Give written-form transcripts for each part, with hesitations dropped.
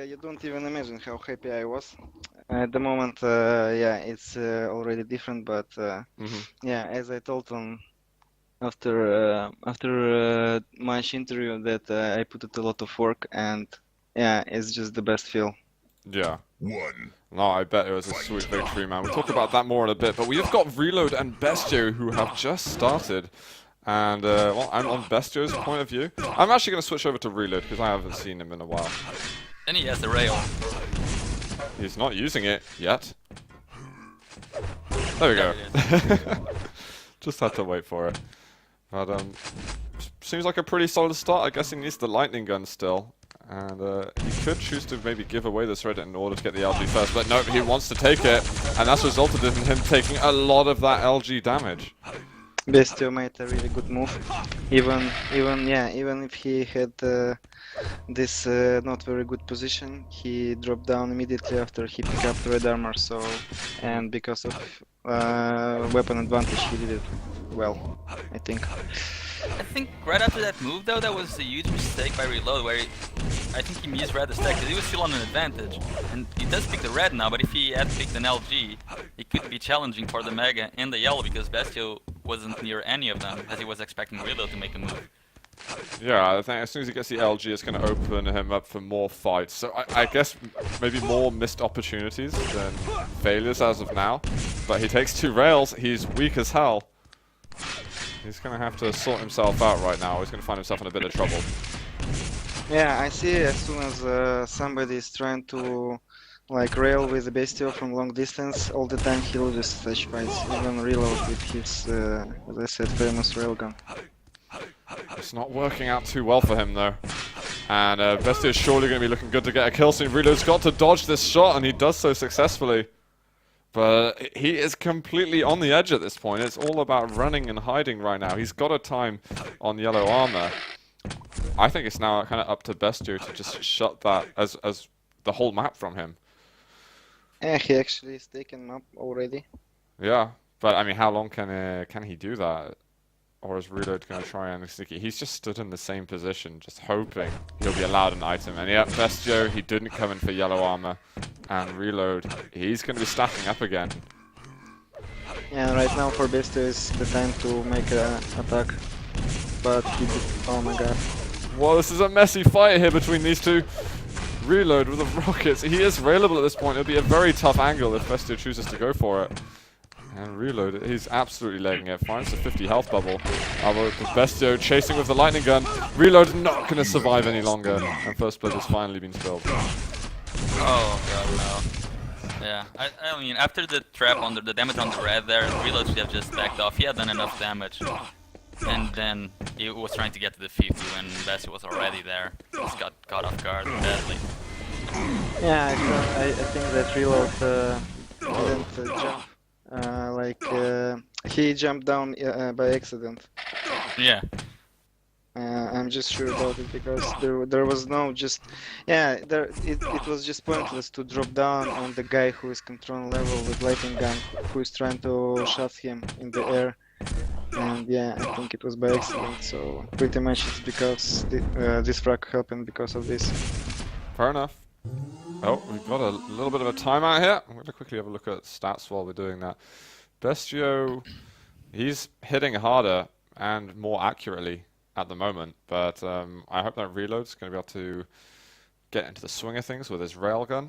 You don't even imagine how happy I was. At the moment, yeah, it's already different, but yeah, as I told on after much interview that I put it a lot of work, and yeah, it's just the best feel. Yeah. No, I bet it was a sweet victory, man. We'll talk about that more in a bit, but we've got Reload and Bestiooo who have just started. And, well, I'm on Bestio's point of view. I'm actually going to switch over to Reload because I haven't seen him in a while. And he has the rail. He's not using it yet. There we go. Just had to wait for it. But, seems like a pretty solid start. I guess he needs the lightning gun still. And he could choose to maybe give away this red in order to get the LG first, but no, he wants to take it, and that's resulted in him taking a lot of that LG damage. Bestiooo made a really good move, even if he had this not very good position, he dropped down immediately after he picked up the red armor. So, and because of weapon advantage, he did it well, I think. I think right after that move though, that was a huge mistake by Reload, where I think he misread the stack, because he was still on an advantage. And he does pick the red now, but if he had picked an LG, it could be challenging for the Mega and the Yellow, because Bestiooo wasn't near any of them, as he was expecting Reload to make a move. Yeah, I think as soon as he gets the LG, it's going to open him up for more fights. So I guess maybe more missed opportunities than failures as of now. But he takes 2 rails, he's weak as hell. He's going to have to sort himself out right now. He's going to find himself in a bit of trouble. Yeah, I see as soon as somebody is trying to like rail with the Bestiooo from long distance, all the time he loses such fights, even Reload with his, as I said, famous railgun. It's not working out too well for him though. And Bestiooo is surely going to be looking good to get a kill soon. Reload's got to dodge this shot, and he does so successfully. But he is completely on the edge at this point. It's all about running and hiding right now. He's got a time on yellow armor. I think it's now kind of up to Bestiooo to just shut that as the whole map from him. Yeah, he actually is taken up already. Yeah, but I mean, how long can he do that? Or is Reload going to try and sticky? He's just stood in the same position, just hoping he'll be allowed an item. And yeah, Bestiooo, he didn't come in for yellow armor. And Reload, he's going to be stacking up again. Yeah, right now for Bestiooo is the time to make an attack. But he did, oh my god. Well, this is a messy fight here between these two. Reload with the rockets. He is railable at this point. It'll be a very tough angle if Bestiooo chooses to go for it. And Reload, he's absolutely legging it. Finds the 50 health bubble. Bestiooo chasing with the lightning gun. Reload not going to survive any longer. And first blood has finally been spilled. Oh god, no. Yeah, I mean, after the trap on the damage on the red there, Reload should have just backed off. He had done enough damage. And then he was trying to get to the 50 when Bestiooo was already there. Just got caught off guard badly. Yeah, I think that Reload didn't jump. He jumped down by accident. Yeah. I'm just sure about it because there was no just it was just pointless to drop down on the guy who is control level with lightning gun who is trying to shot him in the air, and yeah, I think it was by accident. So pretty much it's because this frag happened because of this. Fair enough. Oh, we've got a little bit of a timeout here. I'm going to quickly have a look at stats while we're doing that. Bestiooo, he's hitting harder and more accurately at the moment, but I hope that Reload's going to be able to get into the swing of things with his railgun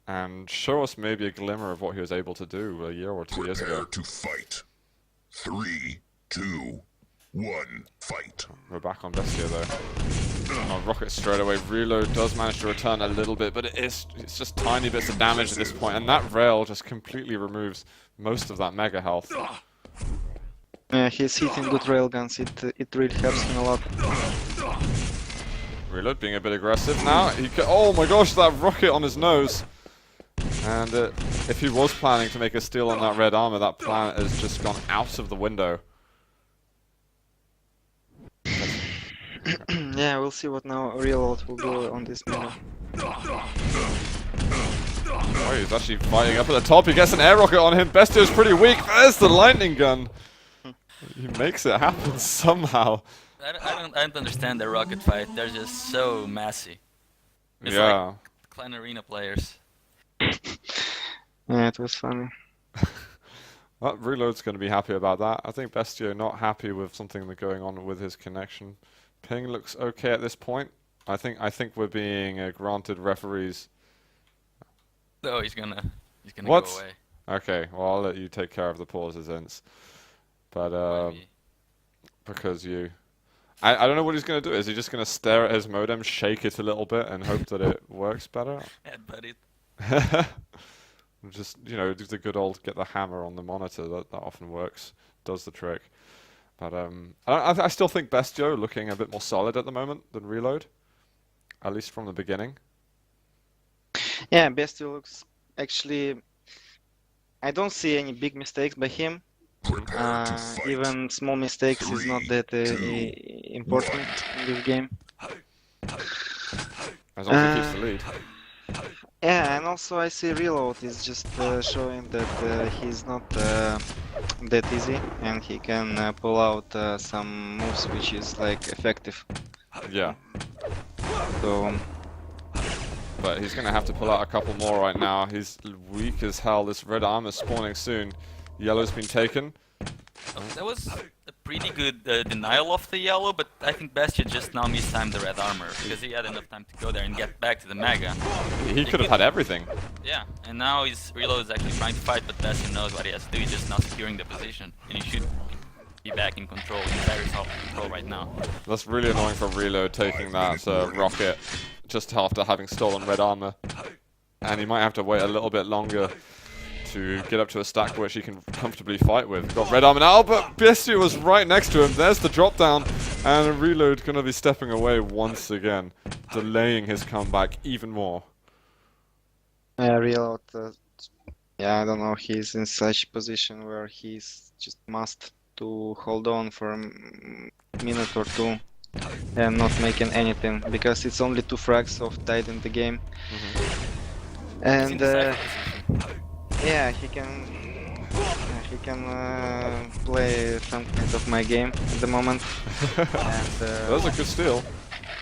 and show us maybe a glimmer of what he was able to do a year or 2 years ago. Prepare to fight. 3, 2, 1, fight. We're back on Bestiooo though. On rocket straight away. Reload does manage to return a little bit, but it's just tiny bits of damage at this point, and that rail just completely removes most of that mega health. Yeah, he's hitting good railguns. It really helps him a lot. Reload being a bit aggressive now. Oh my gosh, that rocket on his nose. And if he was planning to make a steal on that red armor, that plan has just gone out of the window. Yeah, we'll see what now Reload will do on this mega. Oh, he's actually fighting up at the top. He gets an air rocket on him. Bestiooo's pretty weak. There's the lightning gun. He makes it happen somehow. I don't understand the rocket fight. They're just so messy. It's yeah. like Clan Arena players. Yeah, it was funny. Well, Reload's going to be happy about that. I think Bestiooo not happy with something that's going on with his connection. Ping looks okay at this point. I think we're being granted referees. Oh, he's gonna What? go away. Okay, well I'll let you take care of the pauses, Ince. But Maybe. because I don't know what he's going to do. Is he just going to stare at his modem, shake it a little bit, and hope that it works better? Headbutt it. Just, you know, do the good old get the hammer on the monitor. That often works, does the trick. But I still think Bestiooo looking a bit more solid at the moment than Reload, at least from the beginning. Yeah, Bestiooo looks actually. I don't see any big mistakes by him. Prepare to fight. Even small mistakes is not that important in this game. As long as he keeps the lead. Yeah, and also I see Reload is just showing that he's not that easy, and he can pull out some moves which is like effective. Yeah. So But he's going to have to pull out a couple more right now. He's weak as hell. This red armor spawning soon. Yellow's been taken. That was a pretty good denial of the yellow, but I think Bestiooo just now mistimed the red armor because he had enough time to go there and get back to the mega. He could have had everything. Yeah, and now his Reload is actually trying to fight, but Bestiooo knows what he has to do. He's just now securing the position, and he should be back in control, in very soft control right now. That's really annoying for Reload taking that rocket just after having stolen red armor. And he might have to wait a little bit longer to get up to a stack which he can comfortably fight with. Got red armor now, but Bestiooo was right next to him. There's the drop down, and Reload gonna be stepping away once again, delaying his comeback even more. Reload, yeah, I don't know. He's in such a position where he's just must to hold on for a minute or two and not making anything because it's only 2 frags of died in the game. He's in And the second position. yeah, he can play some kind of my game at the moment. And That was a good steal.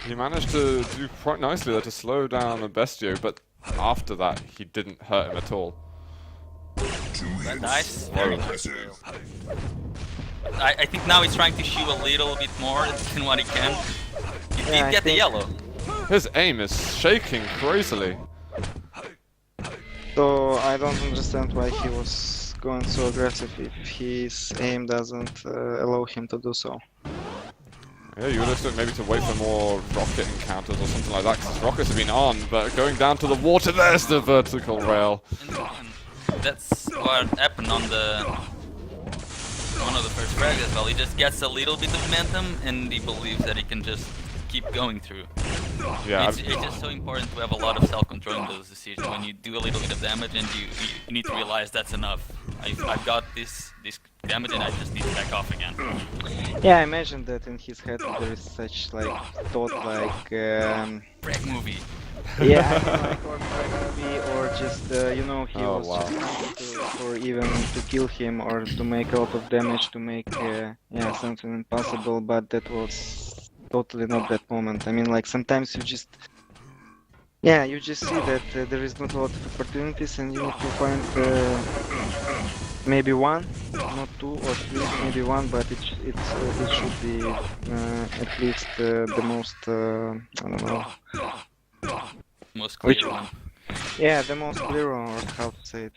He managed to do quite nicely there to slow down Bestiooo, but after that he didn't hurt him at all. That dice, very nice. I think now he's trying to shoot a little bit more than what he can. He Yeah, did I get the think- yellow. His aim is shaking crazily. so I don't understand why he was going so aggressive if his aim doesn't allow him to do so. Yeah, you would expect maybe to wait for more rocket encounters or something like that, because his rockets have been on, but going down to the water, there's the vertical rail. And that's what happened on the one of the first frags as well. He just gets a little bit of momentum and he believes that he can just keep going through. Yeah, It's just so important to have a lot of self-control in those decisions. When you do a little bit of damage and you need to realize that's enough. I've got this damage and I just need to back off again. Yeah, I imagine that in his head there is such like thought like Frag movie. yeah, I mean, like or maybe or just you know he Oh, was wow. just trying to, or even to kill him or to make a lot of damage to make yeah something impossible, but that was totally not that moment. I mean, like sometimes you just yeah you just see that there is not a lot of opportunities and you need to find maybe one, not 2 or 3, maybe one, but it should be at least the most I don't know. Most clear Which one. Yeah, the most clear one, or how to say it.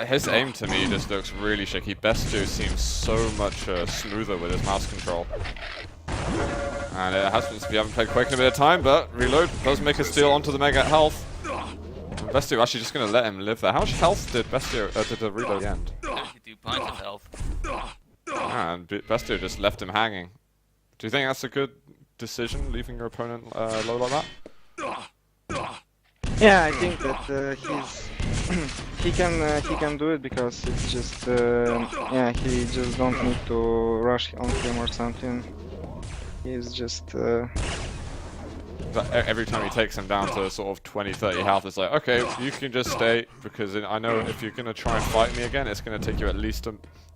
his aim to me just looks really shaky. Bestiooo seems so much smoother with his mouse control. And it has been, we haven't played Quake in a bit of time, but Reload does make a steal onto the Mega health. And Bestiooo actually just going to let him live there. How much health did Bestiooo, did the Reload end? 32 points of health. And Bestiooo just left him hanging. Do you think that's a good decision, leaving your opponent low like that? Yeah, I think that he can do it because it's just yeah he just don't need to rush on him or something. He's just But every time he takes him down to sort of 20-30 health, it's like, okay, you can just stay, because I know if you're going to try and fight me again, it's going to take you at least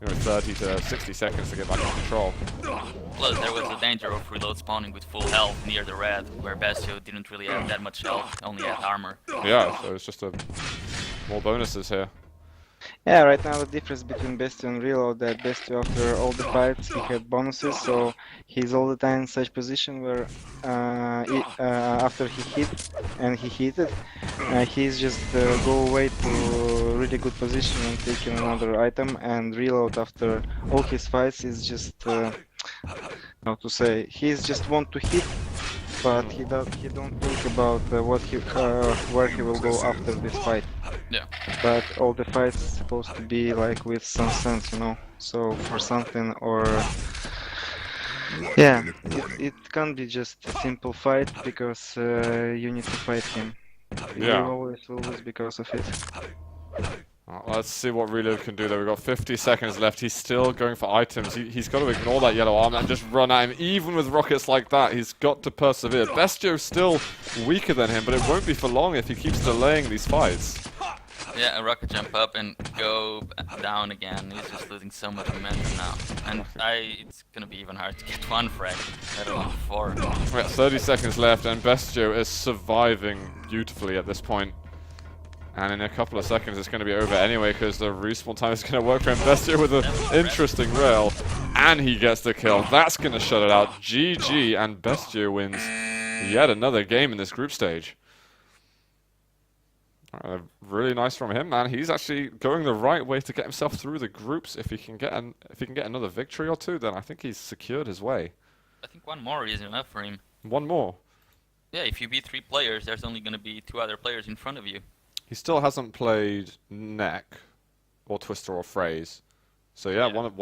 30 to 60 seconds to get back in control. plus there was the danger of reload spawning with full health near the red, where Bestiooo didn't really have that much health, only had armor. Yeah, so it's just more bonuses here. Yeah, right now the difference between Bestiooo and Reload that Bestiooo after all the fights he had bonuses, so he's all the time in such position where after he hit and he hit it, he's just go away to really good position and taking another item. And Reload after all his fights is just how to say, he's just want to hit, but he don't think about where he will go after this fight. Yeah. But all the fights supposed to be like with some sense, you know. So for something or yeah, it can't be just a simple fight because you need to fight him. Yeah. You always will lose because of it. Let's see what Reload can do there. We've got 50 seconds left. He's still going for items. He's got to ignore that yellow arm and just run at him. Even with rockets like that, he's got to persevere. Bestiooo's still weaker than him, but it won't be for long if he keeps delaying these fights. Yeah, a rocket jump up and go down again. He's just losing so much momentum now. And it's gonna be even hard to get one frag, let alone 4. We've got 30 seconds left, and Bestiooo is surviving beautifully at this point. And in a couple of seconds, it's going to be over anyway, because the respawn time is going to work for him. Bestiooo with an interesting rail, and he gets the kill. That's going to shut it out. GG, and Bestiooo wins yet another game in this group stage. Really nice from him, man. He's actually going the right way to get himself through the groups. If he can get another victory or two, then I think he's secured his way. I think one more is enough for him. One more. Yeah, if you beat 3 players, there's only going to be 2 other players in front of you. He still hasn't played Neck or Twister or Phrase. So yeah, Yeah. one